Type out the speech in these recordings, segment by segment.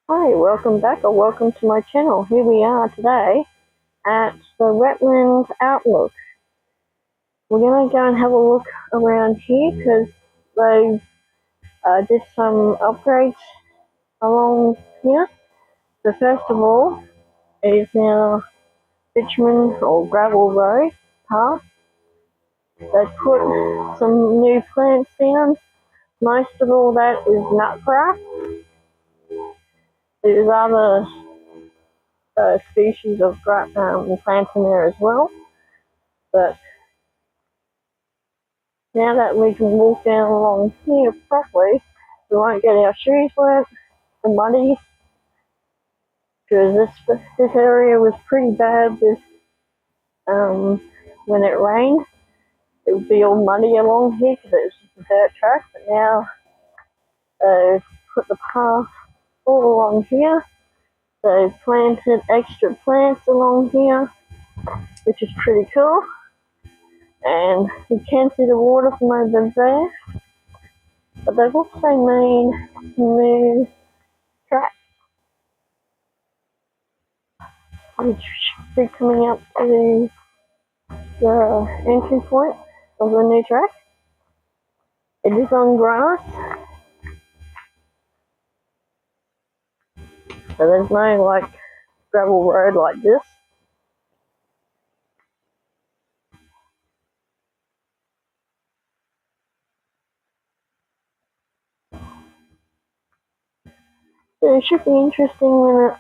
Hi, welcome back or welcome to my channel. Here we are today at the Wetlands Outlook. We're going to go and have a look around here because they did some upgrades along here. So first of all, it is now bitumen or gravel road path. They put some new plants down. Most of all that is nutgrass. There's other species of plants in there as well, but now that we can walk down along here properly, we won't get our shoes wet and muddy, because this area was pretty bad with when it rained. It would be all muddy along here because it was just a dirt track, but now they've put the path all along here. They've planted extra plants along here, which is pretty cool. And you can see the water from over there. But they've also made new tracks, which should be coming up to the entry point of the new track. It is on grass, so there's no like gravel road like this. So it should be interesting when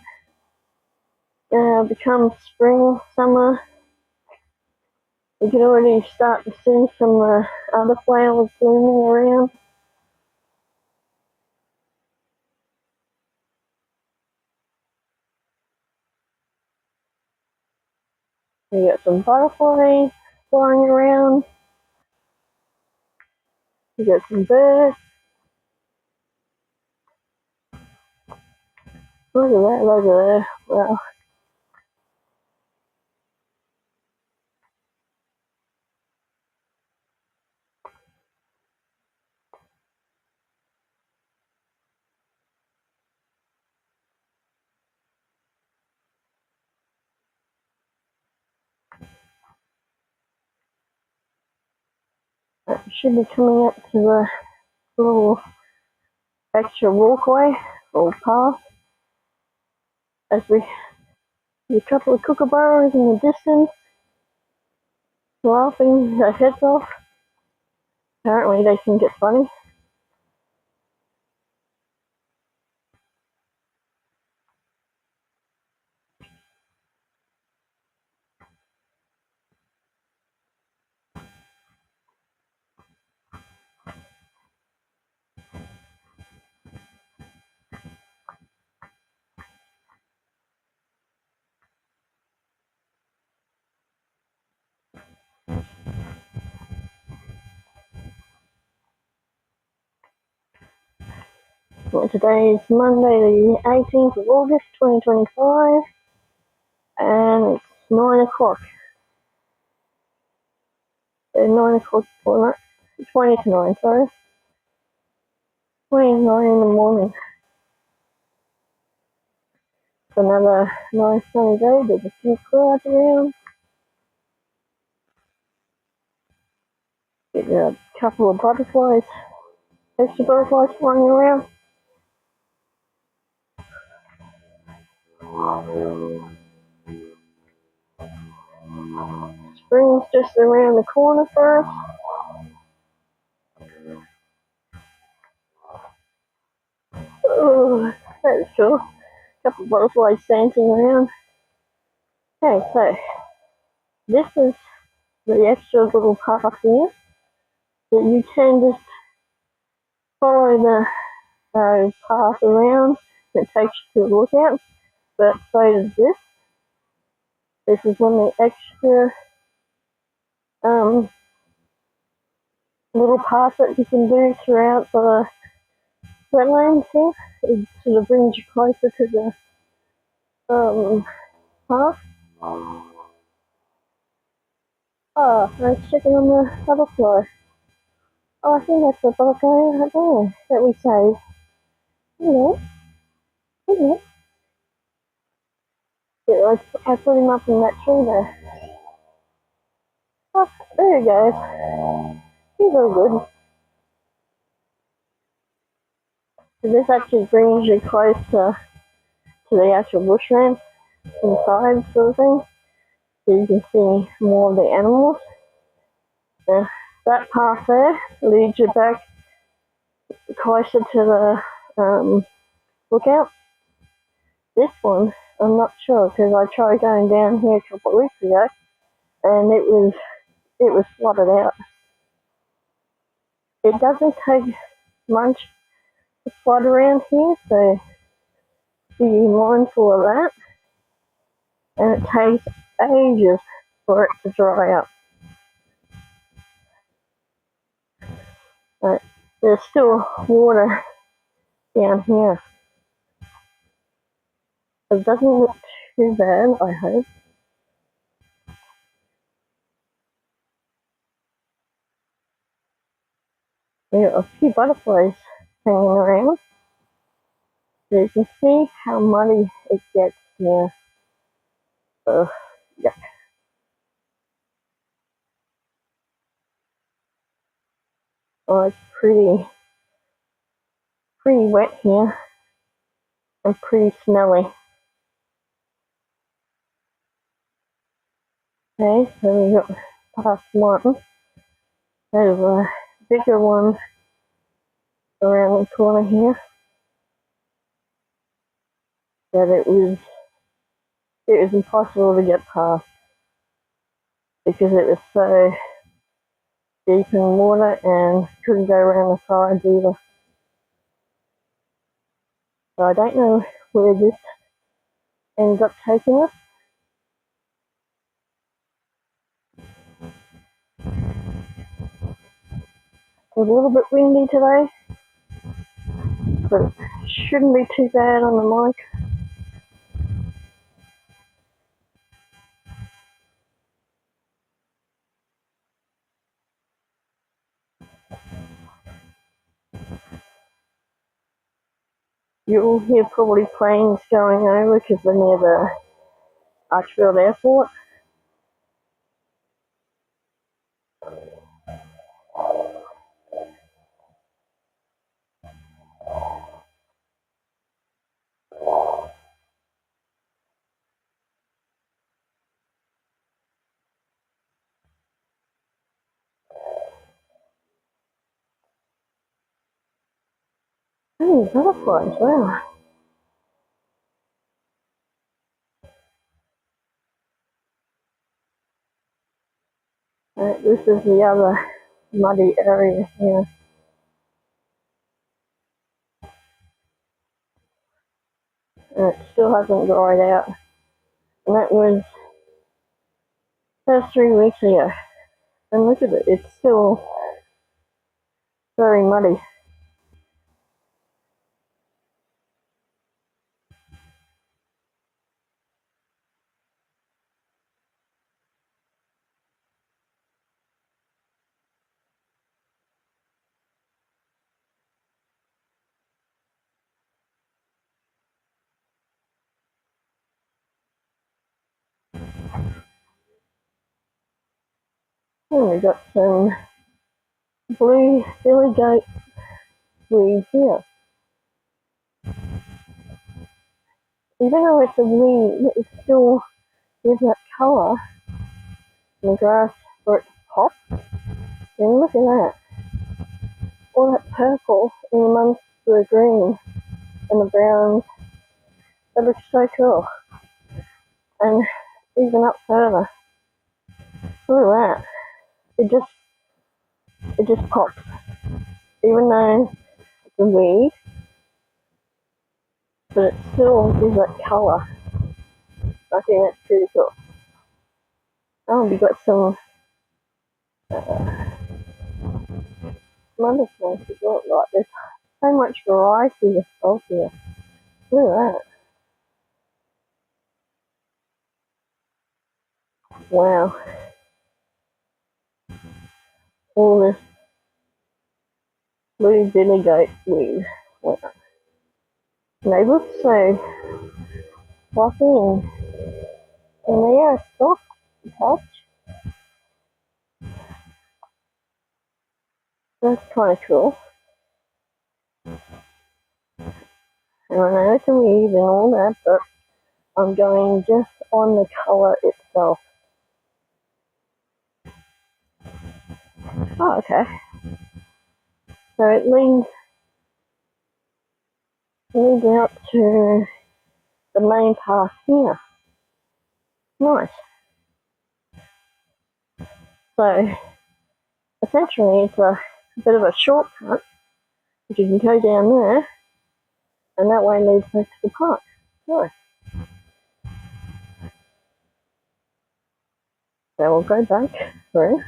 it becomes spring, summer. You can already start to see some other flowers blooming around. You got some butterflies flying around. You got some birds. Look at that, look at that. Wow. It should be coming up to the little extra walkway or path as we see a couple of kookaburras in the distance laughing their heads off. Apparently they think it's funny. Well, today is Monday the 18th of August 2025 and it's 9 o'clock. 9 o'clock, or 20 to 9, sorry. 29 in the morning. It's another nice sunny day. There's a few clouds around. Get a couple of butterflies, extra butterflies flying around. Spring's just around the corner for us. Oh, that is cool. A couple of butterflies dancing around. Okay, so this is the extra little path here that you can just follow the path around. It takes you to the lookout, but so does this. This is one of the extra little paths that you can do throughout the wetlands here. It sort of brings you closer to the path. Oh, I was checking on the butterfly. Oh, I think that's the butterfly right there that we saved. Hello. Hello. I put him up in that tree there. Oh, there he goes. He's all good. So this actually brings you closer to the actual bushland inside sort of thing. So you can see more of the animals. That path there leads you back closer to the lookout. This one, I'm not sure because I tried going down here a couple of weeks ago and it was flooded out. It doesn't take much to flood around here, so be mindful of that. And it takes ages for it to dry up. But there's still water down here. It doesn't look too bad, I hope. We got a few butterflies hanging around. So you can see how muddy it gets here. Yeah. Oh, it's pretty wet here and pretty smelly. Okay, so we got past one. There's a bigger one around the corner here. That it was impossible to get past because it was so deep in water and couldn't go around the sides either. So I don't know where this ends up taking us. It's a little bit windy today, but it shouldn't be too bad on the mic. You'll hear probably planes going over because we're near the Archerfield Airport. Oh, butterflies, wow. This is the other muddy area here. And it still hasn't dried out. And that was 3 weeks ago. And look at it, it's still very muddy. And we got some blue billy goat weed here. Even though it's a weed, it still gives that colour in the grass for it to pop. And look at that. All that purple in amongst the green and the browns. That looks so cool. And even up further. Look at that. It just pops. Even though it's a weed, but it still gives that colour. I think that's pretty cool. Oh, we got some other plants as well. Like there's so much variety of here. Look at that. Wow. All this blue billy goat weed. Wow. And they look so fluffy and And they are soft to touch. That's kind of cool. And I know it's a weed and all that, but I'm going just on the colour itself. Oh, okay. So it leads out to the main path here. Nice. So essentially it's a bit of a shortcut, which you can go down there, and that way leads back to the park. Nice. So we'll go back through.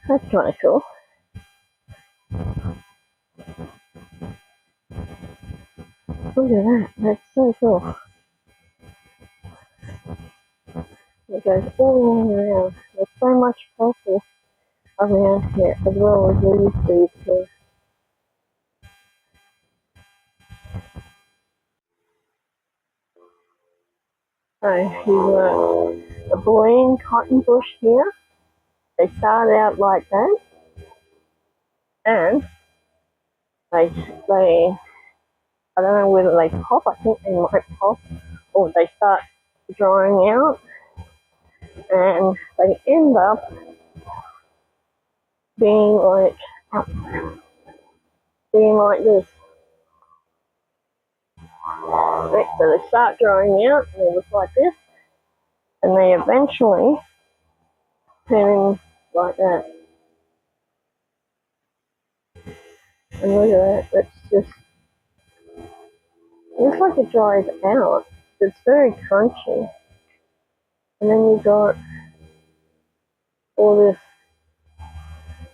That's kind of cool. Look at that. That's so cool. It goes all the way around. There's so much purple around here, as well as these trees too. So here's a Boolean cotton bush here. They start out like that, and they I don't know whether they pop. I think they might pop, or they start drying out, and they end up being like this. Right, so they start drying out, and they look like this, and they eventually turn like that. And look at that, that's just, it looks like it dries out. It's very crunchy. And then you've got all this,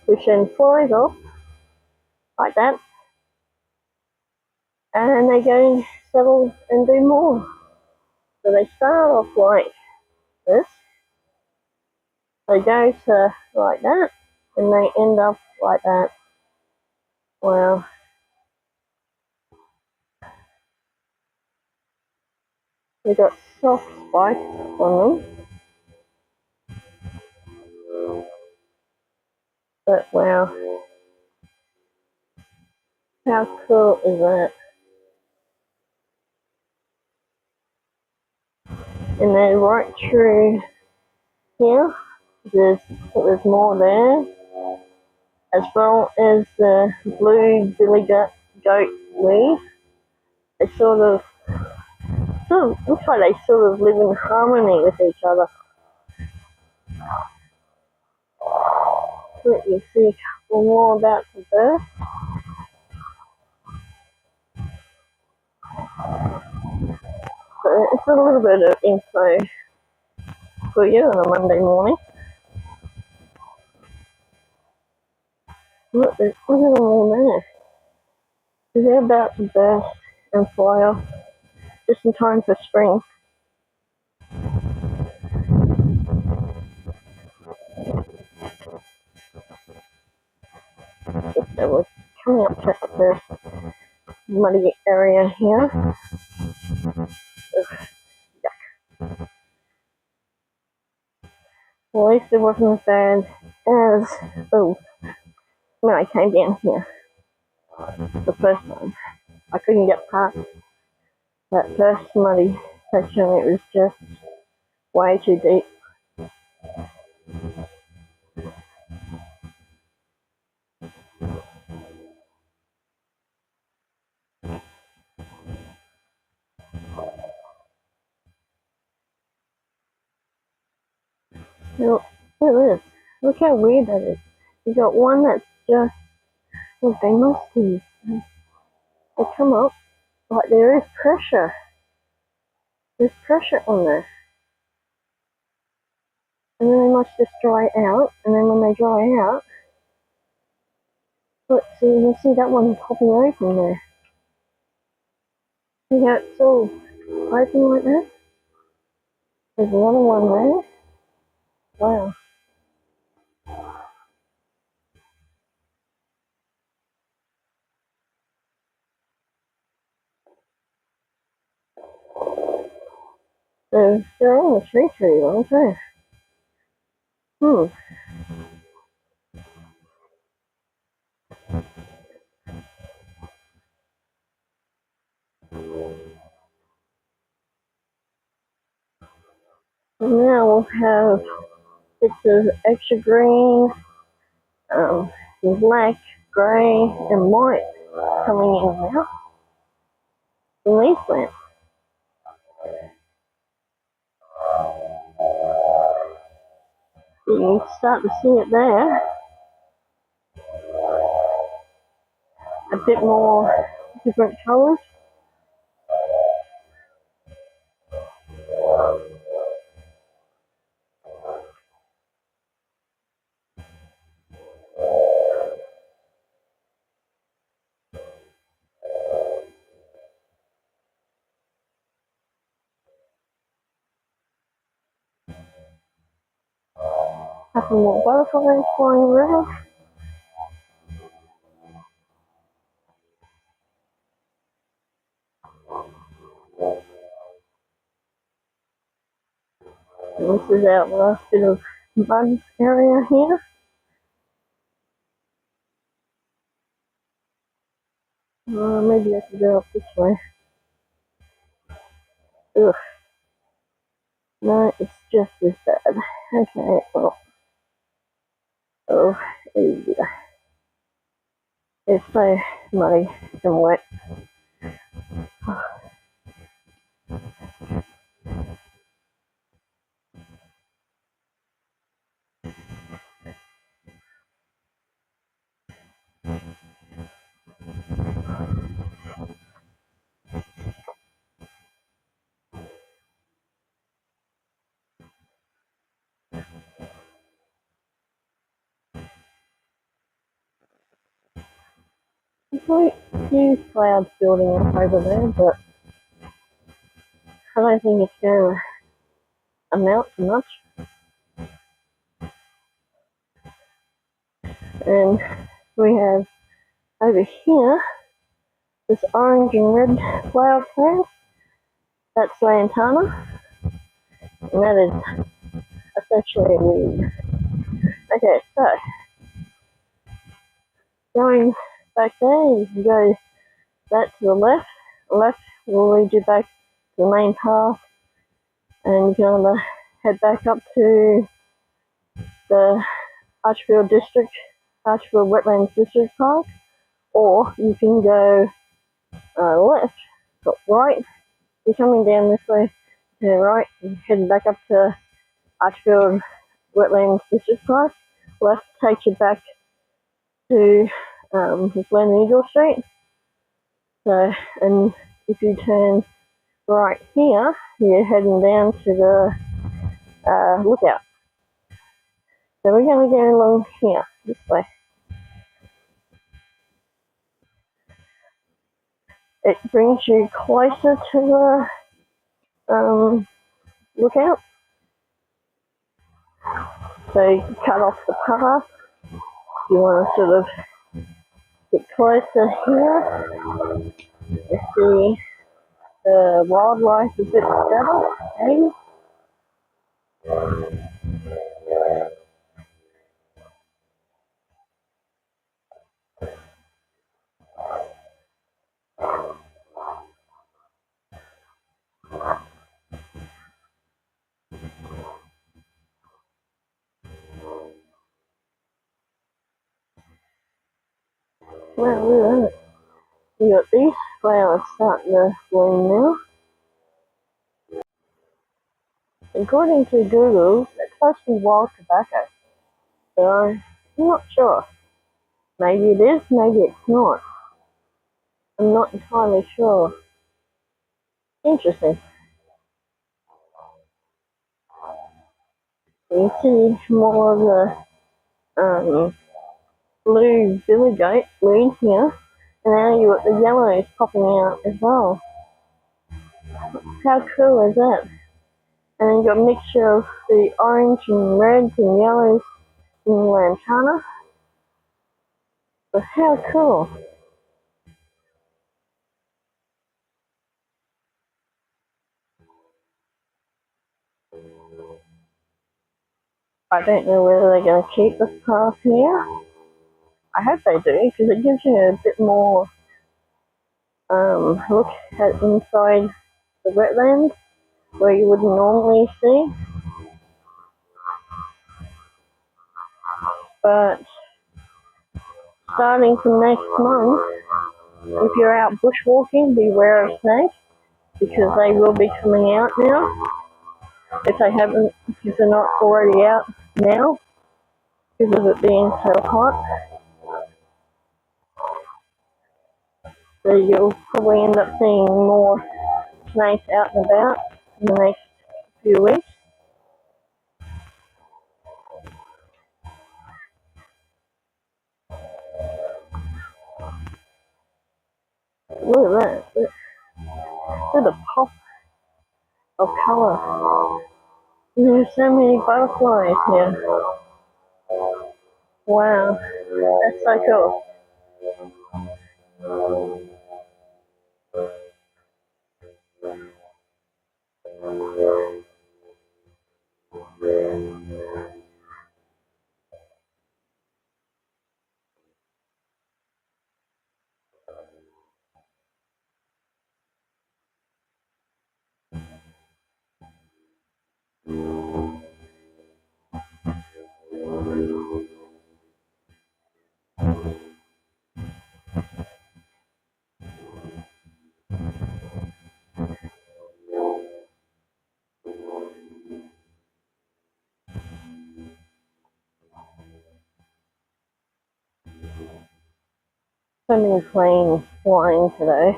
which then flies off like that. And they go settle and do more. So they start off like this. They go to like that, and they end up like that. Wow. They've got soft spikes on them. But wow. How cool is that? And then right through here, there's more there, as well as the blue billy goat leaf. They sort of looks like they sort of live in harmony with each other. Let you see a couple more about the birth. So it's a little bit of info for you on a Monday morning. Look at them all there. They're about to burst and fly off just in time for spring. So we're coming up to the muddy area here. Ugh, yuck. Well, at least it wasn't as bad as when I came down here the first time. I couldn't get past that first muddy section. It was just way too deep. Look at this. Look how weird that is. You got one that's just, well, they must be. They come up like there is pressure. There's pressure on there. And then they must just dry out. And then when they dry out, look, so you can see that one popping open there. See how it's all open like that? There's another one there. Wow. They're all the tree ones, eh? Hmm. And now we'll have bits of extra green, black, grey, and white coming in now in these plants. You can start to see it there. A bit more different colours. Have some more butterflies flying around. And this is our last bit of mud area here. Maybe I can go up this way. Ugh. No, it's just as bad. Okay, well. Oh, yeah. It's so muddy and wet. There's a few clouds building up over there, but I don't think it's going to amount to much. And we have over here this orange and red flower plant. That's lantana, and that is essentially a weed. Okay, so going back there, you can go that to the left. Left will lead you back to the main path, and you can either head back up to the Archerfield Wetlands District Park, or you can go left, but right. You're coming down this way to the right, and heading back up to Archerfield Wetlands District Park. Left takes you back to Glen Eagle Street. So, and if you turn right here, you're heading down to the lookout. So we're going to go along here, this way. It brings you closer to the lookout. So you can cut off the path. If you want to sort of get closer here, you see the wildlife a bit better, maybe. Well, look at that. We got these flowers starting to bloom now. According to Google, it's supposed to be wild tobacco. So I'm not sure. Maybe it is, maybe it's not. I'm not entirely sure. Interesting. You see more of the blue billy goat leaves here, and now you got the yellows popping out as well. How cool is that? And then you got a mixture of the orange and reds and yellows in lantana. But how cool. I don't know whether they're going to keep this path here. I hope they do, because it gives you a bit more look at inside the wetlands where you wouldn't normally see. But starting from next month, if you're out bushwalking, beware of snakes, because they will be coming out now. If they're not already out now, because of it being so hot. So you'll probably end up seeing more snakes out and about in the next few weeks. Look at that. Look at the pop of colour. There's so many butterflies here. Wow, that's so cool. So many planes flying today.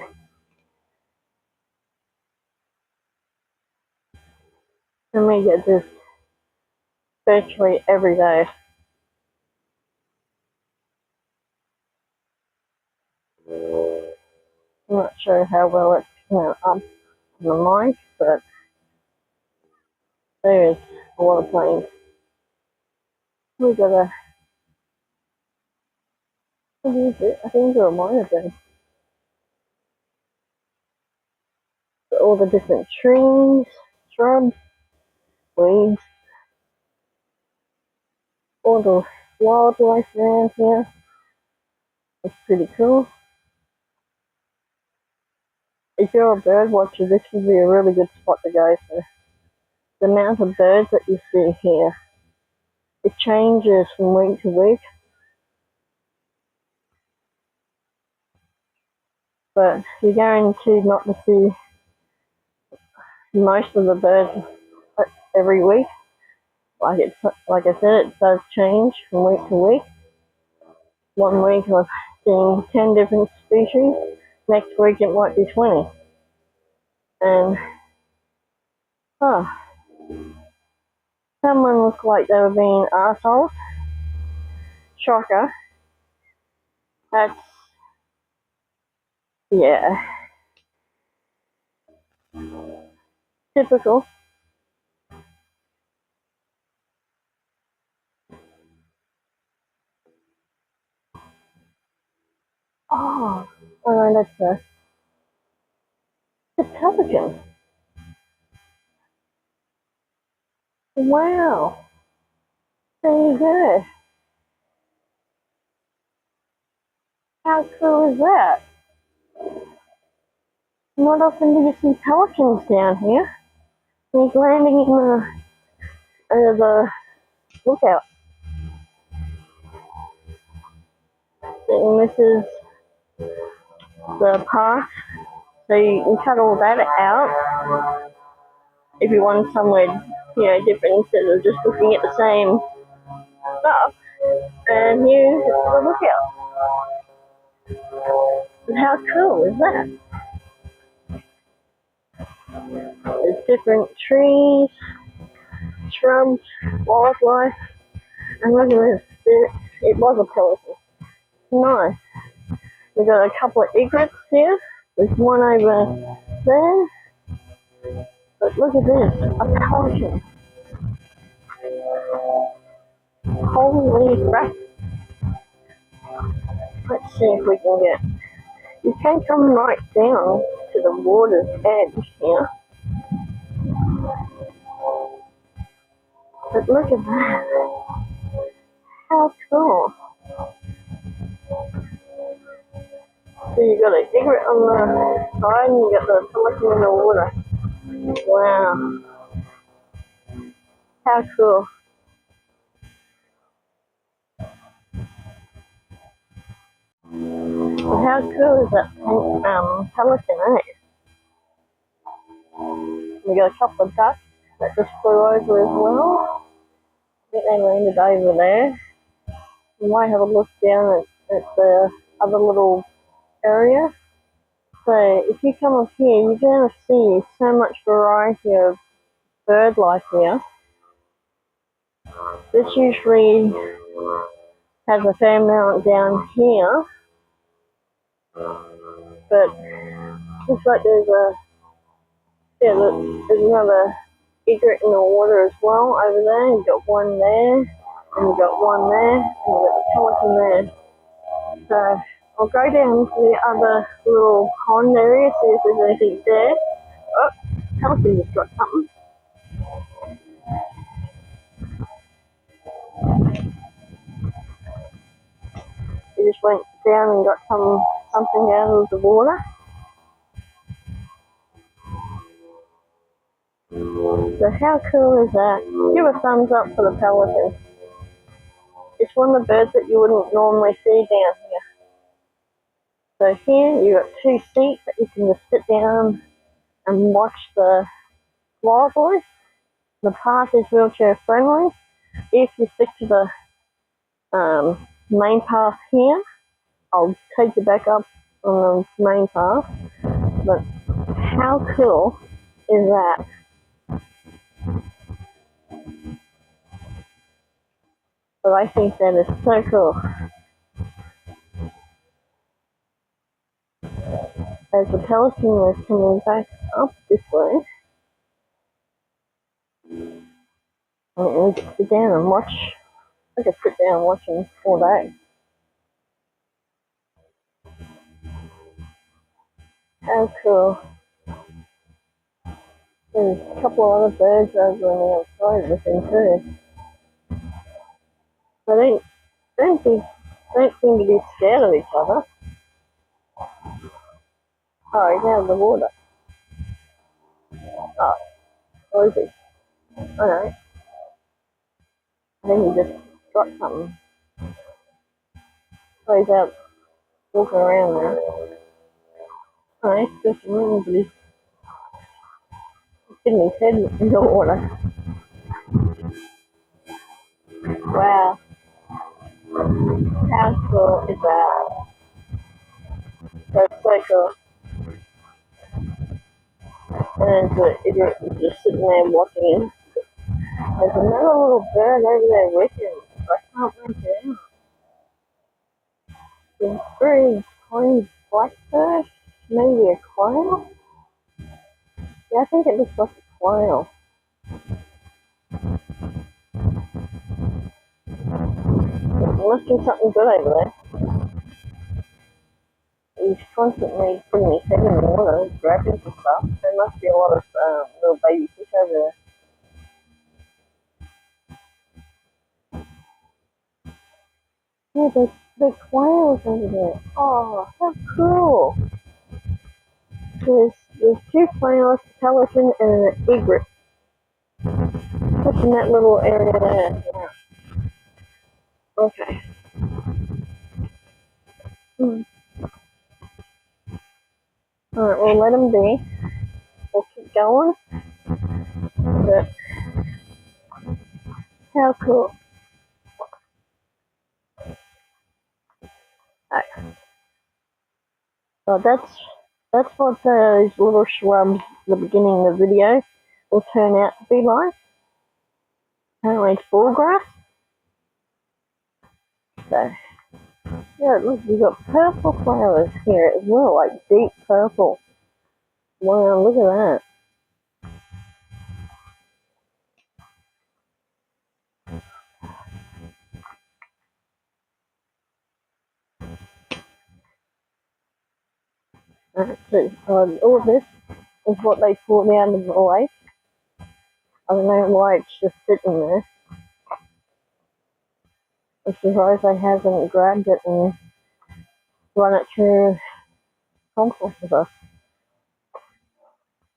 And we get this virtually every day. I'm not sure how well it's up on the mic, but there is a lot of planes. We got a, what is it? I think it's a miner bin. All the different trees, shrubs, weeds, all the wildlife around here. It's pretty cool. If you're a bird watcher, this would be a really good spot to go to. The amount of birds that you see here, it changes from week to week. But you're guaranteed not to see most of the birds every week. Like I said, it does change from week to week. One week I'm seeing 10 different species, next week it might be 20. And, someone looked like they were being arseholes. Shocker. That's, yeah. Typical. Oh no, that's the pelican. Wow. There you go. How cool is that? Not often do you see pelicans down here. He's landing in the lookout. And this is the path. So you can cut all that out if you want somewhere, different instead of just looking at the same stuff. And here's the lookout. And how cool is that? There's different trees, shrubs, wildlife, and look at this. It was a pelican. Nice. We've got a couple of egrets here. There's one over there. But look at this, a pelican. Holy crap. Let's see if we can get... You can come right down to the water's edge here. But look at that. How cool. So you got a egret on the side and you got the pelican in the water. Wow. How cool. Well, how cool is that pelican, eh? We got a couple of ducks that just flew over as well. I think they landed over there. You might have a look down at the other little area. So if you come up here, you're going to see so much variety of bird life here. This usually has a fair amount down here, but looks like there's another egret in the water as well over there. You've got one there, and you've got one there, and you've got the pelican there. So I'll go down to the other little pond area, see if there's anything there. Oh, pelican just got something. He just went down and got something out of the water. So how cool is that? Give a thumbs up for the pelican. It's one of the birds that you wouldn't normally see down here. So here you've got two seats that you can just sit down and watch the wildlife. The path is wheelchair friendly. If you stick to the main path here, I'll take you back up on the main path. But how cool is that? So I think that is so cool. As the pelican was coming back up this way, and we could sit down and watch. I could sit down and watch him all day. How cool. There's a couple of other birds over on the outside with him too. They don't seem to be scared of each other. Oh, he's out of the water. Oh, where is he? Oh no. I think he just dropped something. Oh, he's out walking around there. Oh, he's just running, but he's getting his head in the water. Wow. How cool is that? That's so cool. And the idiot is just sitting there watching him. There's another little bird over there with him. I can't make it out. It's a very tiny black bird. Maybe a quail? Yeah, I think it looks like a quail. There must be something good over there. He's constantly putting his head in the water, grabbing for stuff. There must be a lot of little baby fish over there. Yeah, there's quails over there. Oh, how cool. There's two quails, a pelican, and an egret. Just in that little area there. Yeah. Okay. Alright, we'll let them be. We'll keep going. But how cool. Alright. So that's what those little shrubs at the beginning of the video will turn out to be like. Apparently it's bull grass. So yeah, look, you've got purple flowers here as well, like deep purple. Wow, look at that. So, all of this is what they pulled out of the lake. I don't know why it's just sitting there. I'm surprised I haven't grabbed it and run it through compost with us.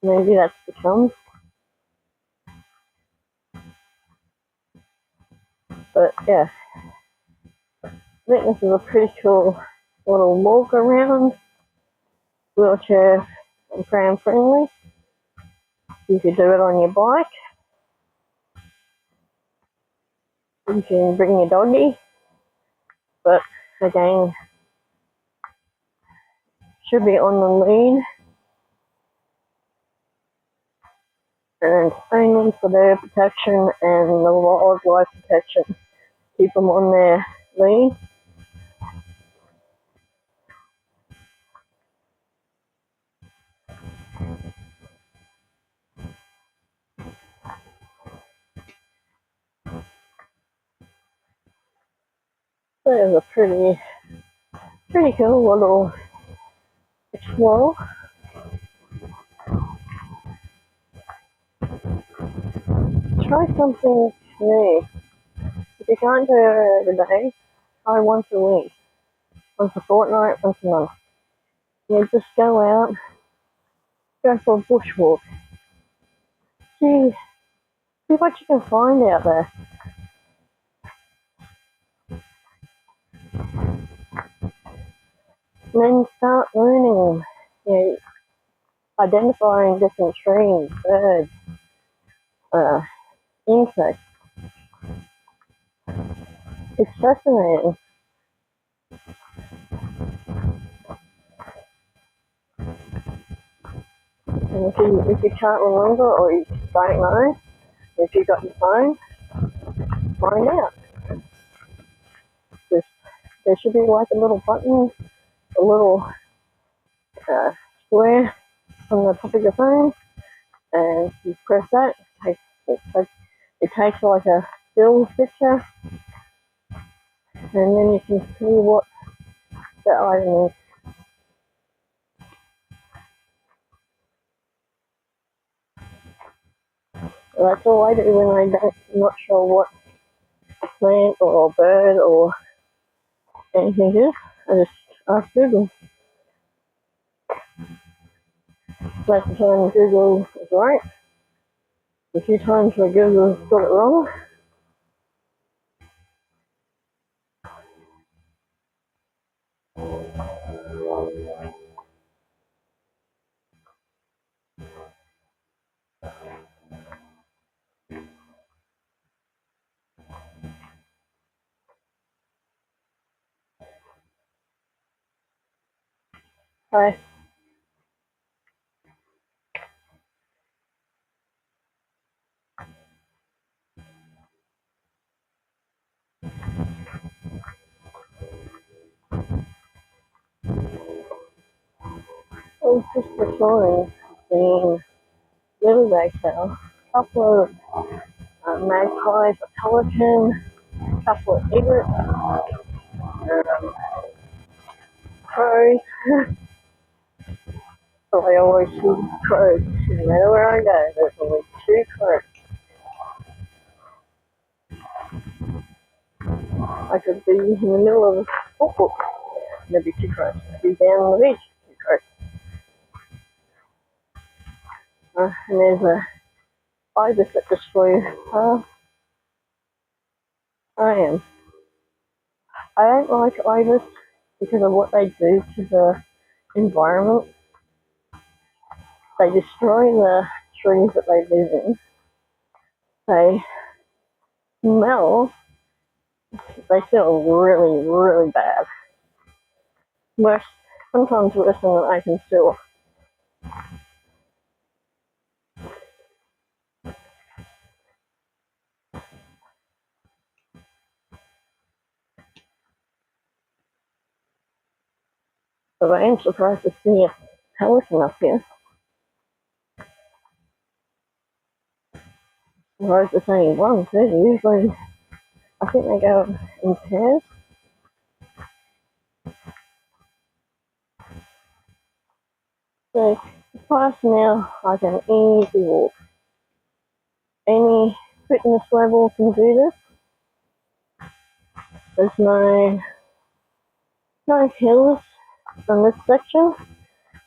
Maybe that's the chum. But yeah, I think this is a pretty cool little walk around, wheelchair and pram friendly. You could do it on your bike. You can bring your doggy, but again, should be on the lead, and only for their protection and the wildlife protection. Keep them on their lead. So it was a pretty cool little explore. Try something new. If you can't do it every day, try once a week, once a fortnight, once a month. You just go out, go for a bushwalk. See what you can find out there. And then start learning, identifying different trees, birds, insects. It's fascinating. And if you can't remember or you don't know, if you've got your phone, find out. There should be like a little button, a little square on the top of your phone, and you press that. It takes like a still picture, and then you can see what the item is. That's all I do when I'm not sure what plant or bird or anything is. I just ask Google. Most of the time Google is right. A few times where Google got it wrong. Hi. I was just recording the little bag sale. A couple of magpies, a pelican, a couple of egrets, crows. So I always see crows. No matter where I go, there's always two crows. I could be in the middle of a football. There'd be two crows. I'd be down on the beach, two crows. And there's a ibis that just flew past. I don't like ibis because of what they do to the environment. They destroy the trees that they live in. They smell. They smell really, really bad. Worse, sometimes worse than an open sewer. But I am surprised to see a pelican up here. Surprised to see one too. Usually, I think they go in pairs. So, it's past now like an easy walk. Any fitness level can do this. There's no hills on this section.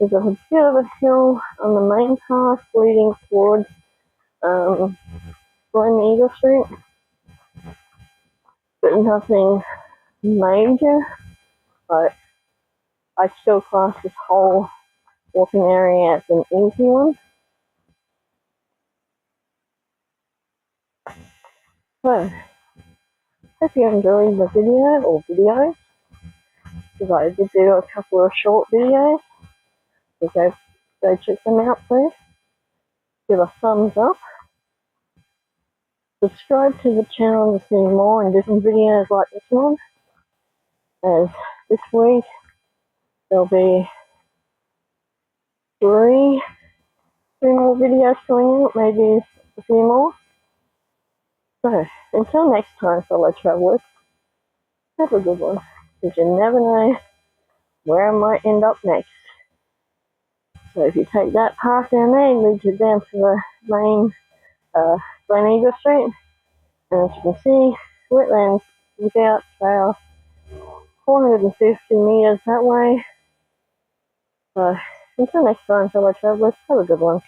There's a bit of a hill on the main path leading towards Glen Eagle Street, but nothing major. But I still class this whole walking area as an easy one. So, hope you enjoyed the video or videos, because I did do a couple of short videos. So go check them out, please. Give a thumbs up. Subscribe to the channel to see more and different videos like this one. As this week there'll be three more videos coming out, maybe a few more. So, until next time, fellow travellers, have a good one, because you never know where I might end up next. So if you take that path down there, it leads you down to the main Glen Eagle Street, and as you can see, Wetlands Lookout Trail, 450 metres that way. So until next time, fellow travellers, have a good one.